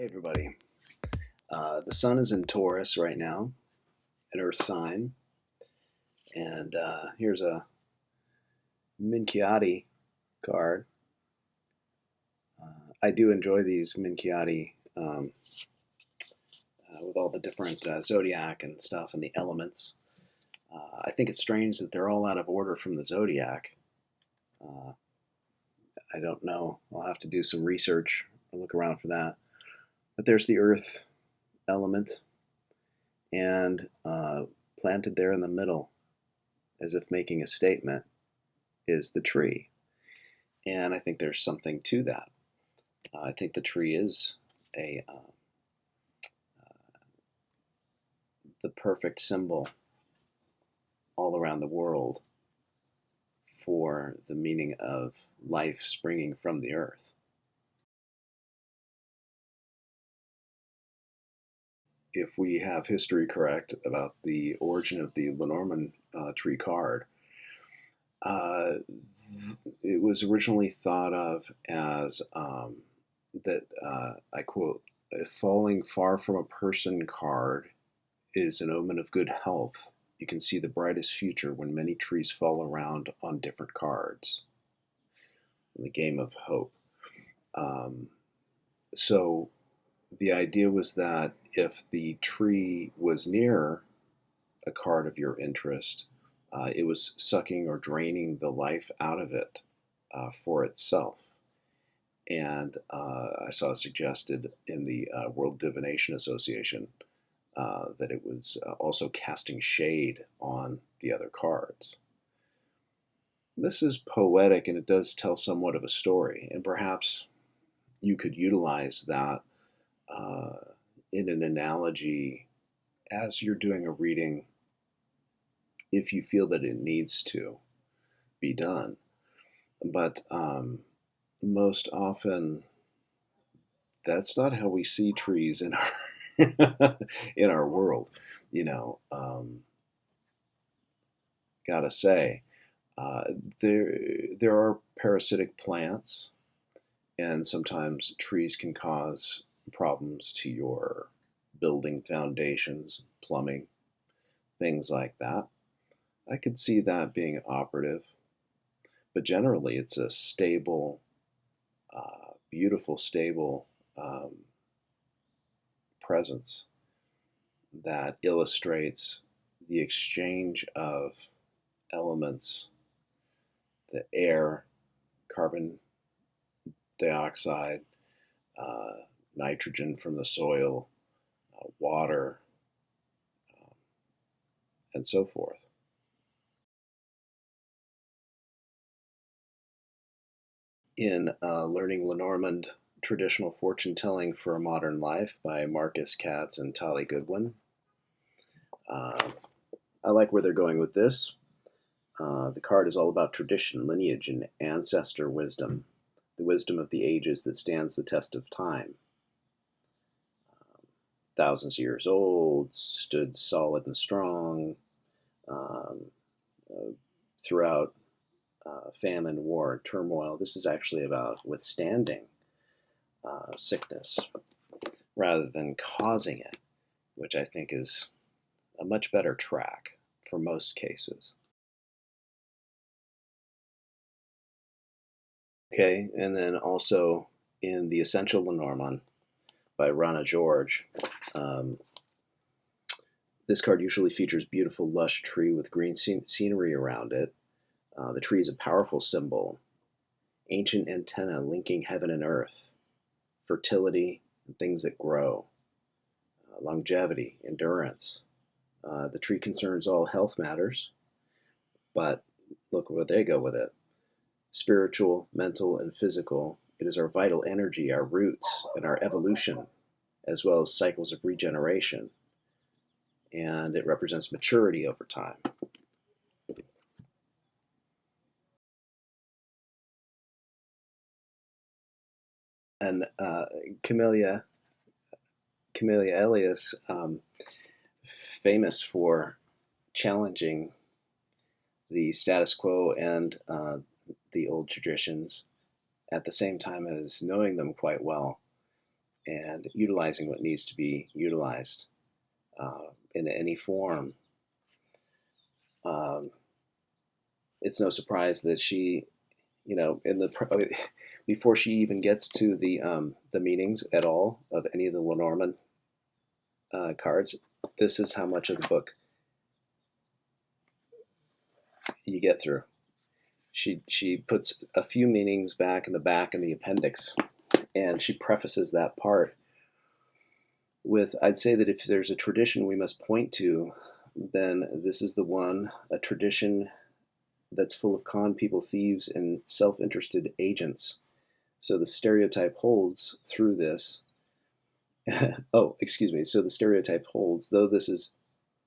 Hey everybody. The sun is in Taurus right now, an Earth sign, and here's a Minchiati card. I do enjoy these Minchiati with all the different zodiac and stuff and the elements. I think it's strange that they're all out of order from the zodiac. Uh, I don't know. I'll have to do some research and look around for that. But there's the Earth element, and planted there in the middle, as if making a statement, is the tree. And I think there's something to that. I think the tree is the perfect symbol all around the world for the meaning of life springing from the earth. If we have history correct about the origin of the Lenormand tree card, uh, it was originally thought of as that, I quote, a falling far from a person card is an omen of good health. You can see the brightest future when many trees fall around on different cards. In the game of hope. Um, so the idea was that if the tree was near a card of your interest, it was sucking or draining the life out of it for itself. And I saw it suggested in the World Divination Association that it was also casting shade on the other cards. This is poetic and it does tell somewhat of a story, and perhaps you could utilize that uh, in an analogy as you're doing a reading if you feel that it needs to be done. But most often, that's not how we see trees in our in our world. You know, gotta say, uh, there there are parasitic plants, and sometimes trees can cause problems to your building foundations, plumbing, things like that. I could see that being operative, but generally it's a stable, beautiful, stable presence that illustrates the exchange of elements, the air, carbon dioxide, uh, nitrogen from the soil, water, and so forth. In Learning Lenormand Traditional Fortune Telling for a Modern Life by Marcus Katz and Tali Goodwin. Uh, I like where they're going with this. The card is all about tradition, lineage, and ancestor wisdom, the wisdom of the ages that stands the test of time. Thousands of years old, stood solid and strong um, uh, throughout famine, war, turmoil. This is actually about withstanding sickness rather than causing it, which I think is a much better track for most cases. Okay, and then also in The Essential Lenormand by Rana George, um, this card usually features beautiful, lush tree with green scenery around it. The tree is a powerful symbol, ancient antenna linking heaven and earth, fertility, and things that grow, longevity, endurance. The tree concerns all health matters, but look where they go with it: spiritual, mental, and physical. It is our vital energy, our roots, and our evolution, as well as cycles of regeneration. And it represents maturity over time. And Camellia Elias, famous for challenging the status quo and the old traditions at the same time as knowing them quite well. and utilizing what needs to be utilized in any form. Um, it's no surprise that she, in the before she even gets to the meanings at all of any of the Lenormand cards, this is how much of the book you get through. She puts a few meanings back in the back in the appendix, and she prefaces that part with, I'd say that if there's a tradition we must point to, then this is the one, a tradition that's full of con people, thieves, and self-interested agents. So the stereotype holds through this. Oh, excuse me. So the stereotype holds, though this is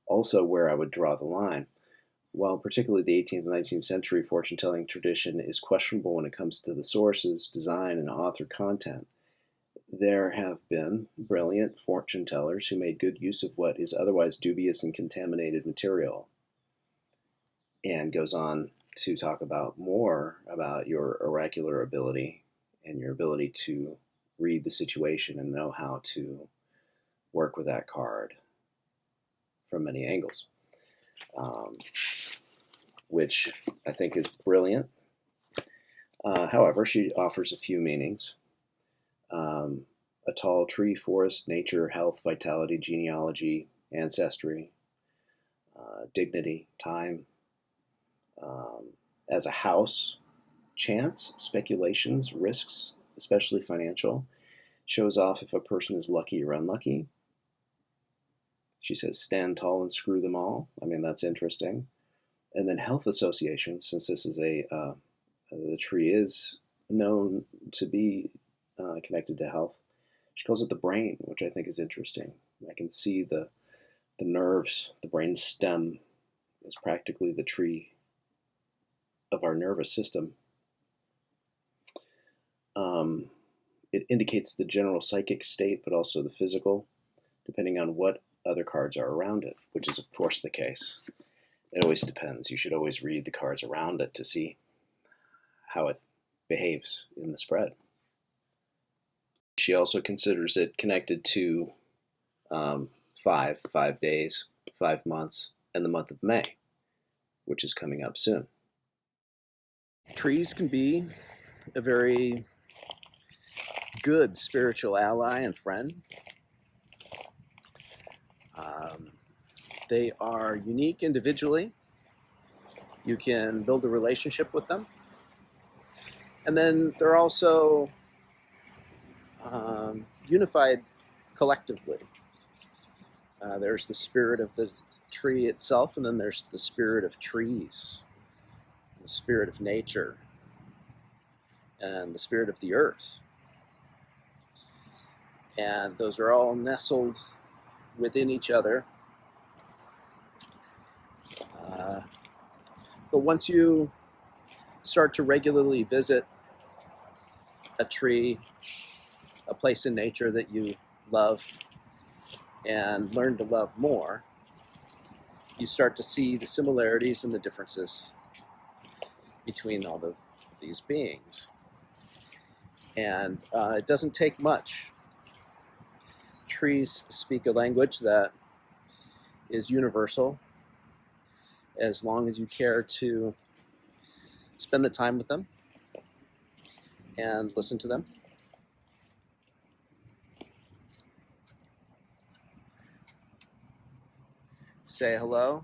also where I would draw the line. While particularly the 18th and 19th century fortune-telling tradition is questionable when it comes to the sources, design, and author content, there have been brilliant fortune tellers who made good use of what is otherwise dubious and contaminated material. And goes on to talk about more about your oracular ability and your ability to read the situation and know how to work with that card from many angles, which I think is brilliant. However, she offers a few meanings. A tall tree, forest, nature, health, vitality, genealogy, ancestry, dignity, time. As a house, chance, speculations, risks, especially financial, shows off if a person is lucky or unlucky. She says, stand tall and screw them all. I mean, that's interesting. And then health associations, since this is the tree is known to be connected to health. She calls it the brain, which I think is interesting. I can see the nerves, the brain stem is practically the tree of our nervous system. It indicates the general psychic state, but also the physical, depending on what other cards are around it, which is of course the case. It always depends. You should always read the cards around it to see how it behaves in the spread. She also considers it connected to 5 days, 5 months, and the month of May, which is coming up soon. Trees can be a very good spiritual ally and friend. They are unique individually. You can build a relationship with them. And then they're also unified collectively. There's the spirit of the tree itself, and then there's the spirit of trees, the spirit of nature, and the spirit of the earth. And those are all nestled within each other. But once you start to regularly visit a tree, a place in nature that you love and learn to love more, you start to see the similarities and the differences between all of these beings. And it doesn't take much. Trees speak a language that is universal, as long as you care to spend the time with them and listen to them. Say hello.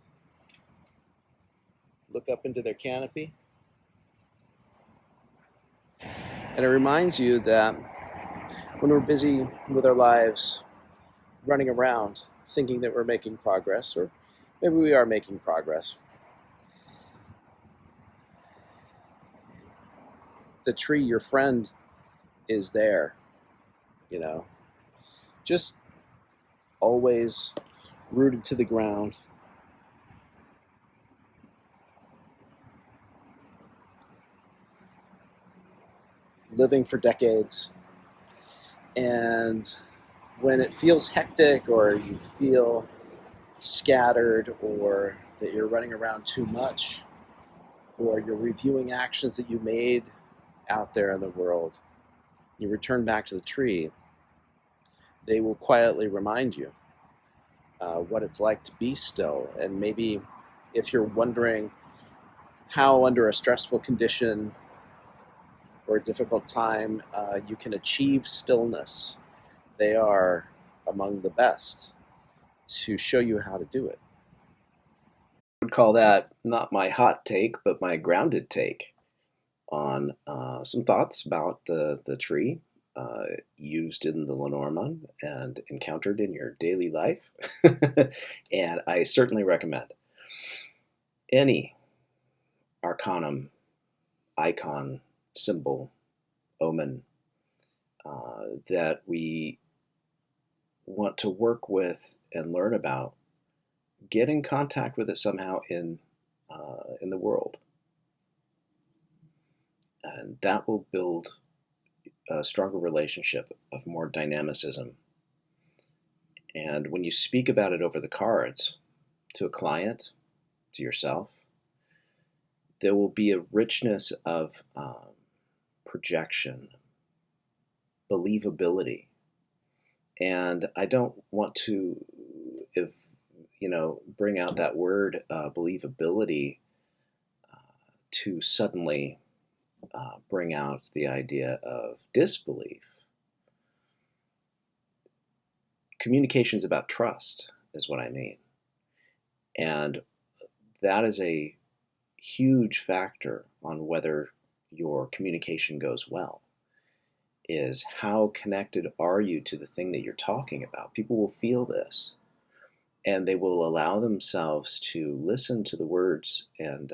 Look up into their canopy. And it reminds you that when we're busy with our lives, running around, thinking that we're making progress, or maybe we are making progress, the tree, your friend, is there, just always rooted to the ground. Living for decades. And when it feels hectic, or you feel scattered, or that you're running around too much, or you're reviewing actions that you made out there in the world, you return back to the tree, They will quietly remind you what it's like to be still. And maybe if you're wondering how, under a stressful condition or a difficult time, you can achieve stillness, they are among the best to show you how to do it. I would call that not my hot take, but my grounded take on some thoughts about the tree used in the Lenormand and encountered in your daily life. And I certainly recommend any arcanum, icon, symbol, omen that we want to work with and learn about, get in contact with it somehow in the world, and that will build a stronger relationship of more dynamicism. And when you speak about it over the cards to a client, to yourself, there will be a richness of projection, believability. And I don't want to, if bring out that word believability to suddenly bring out the idea of disbelief. Communication is about trust, is what I mean. And that is a huge factor on whether your communication goes well, is how connected are you to the thing that you're talking about. People will feel this, and they will allow themselves to listen to the words and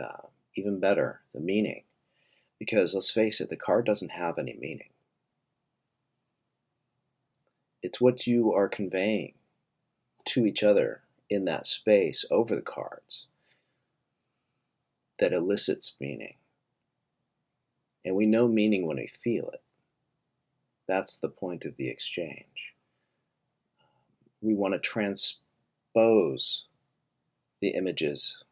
even better, the meaning. Because let's face it, the card doesn't have any meaning. It's what you are conveying to each other in that space over the cards that elicits meaning. And we know meaning when we feel it. That's the point of the exchange. We want to transpose the images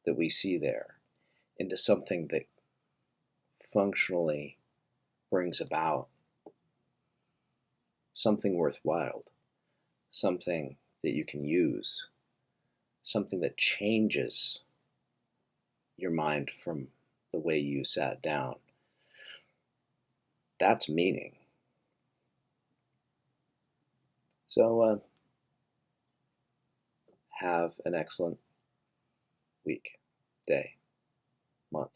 that we see there into something that functionally brings about something worthwhile, something that you can use, something that changes your mind from the way you sat down. That's meaning. So have an excellent week, day, month,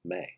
May.